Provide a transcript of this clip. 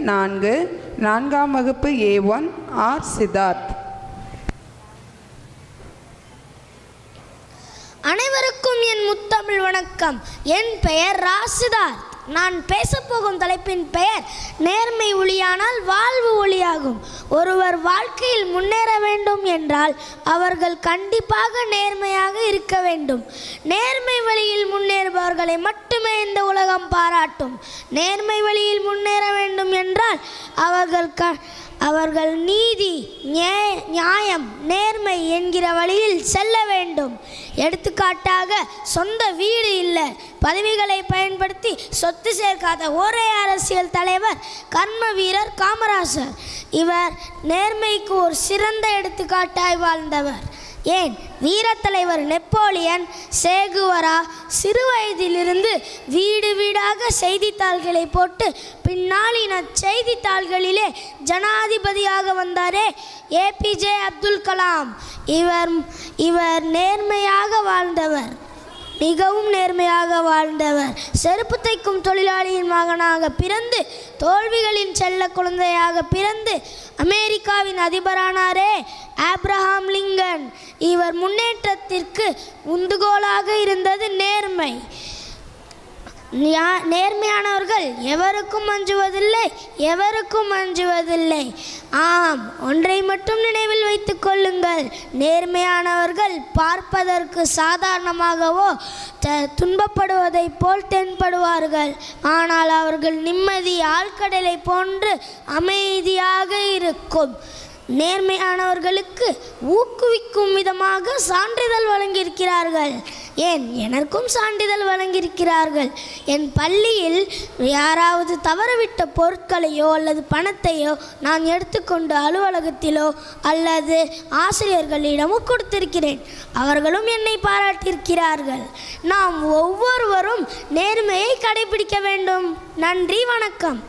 4 4ஆம் வகுப்பு A1 R Siddharth. அனைவருக்கும் என் முத்தமிழ் வணக்கம். என் பெயர் சித்தார்த். நான் பேசப்போகும் தலைப்பின் பெயர் நேர்மை ஒளியானால் வாழ்வு ஒளியாகும். ஒருவர் வாழ்க்கையில் முன்னேற வேண்டும் என்றால் அவர்கள் கண்டிப்பாக நேர்மையாக இருக்க வேண்டும். நேர்மை வழியில் முன்னேறுபவர்களை மட்டுமே இந்த உலகம் பாராட்டும். நேர்மை வழியில் முன்னேற வேண்டும் என்றால் அவர்கள் நீதி, நியாயம், நேர்மை என்கிற வழியில் செல்ல வேண்டும். எடுத்துக்காட்டாக, சொந்த வீடு இல்லை, பதவிகளை பயன்படுத்தி சொத்து சேர்க்காத ஒரே அரசியல் தலைவர் கர்ம வீரர் காமராஜர். இவர் நேர்மைக்கு ஒரு சிறந்த எடுத்துக்காட்டாய் வாழ்ந்தவர். ஏன், வீரத்தலைவர் நெப்போலியன், சேகுவரா சிறு வயதிலிருந்து வீடு வீடாக செய்தித்தாள்களை போட்டு பின்னாளின செய்தித்தாள்களிலே ஜனாதிபதியாக வந்தாரே ஏபிஜே அப்துல் கலாம். இவர் நேர்மையாக வாழ்ந்தவர், மிகவும் நேர்மையாக வாழ்ந்தவர். செருப்பு தைக்கும் தொழிலாளியின் மகனாக பிறந்து தோல்விகளின் செல்ல குழந்தையாக பிறந்து அமெரிக்காவின் அதிபரானாரே ஆப்ரஹாம் லிங்கன். இவர் முன்னேற்றத்திற்கு உந்துகோலாக இருந்தது நேர்மை. நேர்மையானவர்கள் எவருக்கும் அஞ்சுவதில்லை. ஆம், ஒன்றை மட்டும் நினைவில் வைத்துக் கொள்ளுங்கள். நேர்மையானவர்கள் பார்ப்பதற்கு சாதாரணமாகவோ துன்பப்படுவதை போல் தென்படுவார்கள். ஆனால் அவர்கள் நிம்மதி ஆழ்கடலை போன்று அமைதியாக இருக்கும். நேர்மையானவர்களுக்கு ஊக்குவிக்கும் விதமாக சான்றிதழ் வழங்கியிருக்கிறார்கள். ஏன், எனக்கும் சான்றிதழ் வழங்கியிருக்கிறார்கள். என் பள்ளியில் யாராவது தவறவிட்ட பொருட்களையோ அல்லது பணத்தையோ நான் எடுத்துக்கொண்டு அலுவலகத்திலோ அல்லது ஆசிரியர்களிடமோ கொடுத்திருக்கிறேன். அவர்களும் என்னை பாராட்டியிருக்கிறார்கள். நாம் ஒவ்வொருவரும் நேர்மையை கடைபிடிக்க வேண்டும். நன்றி, வணக்கம்.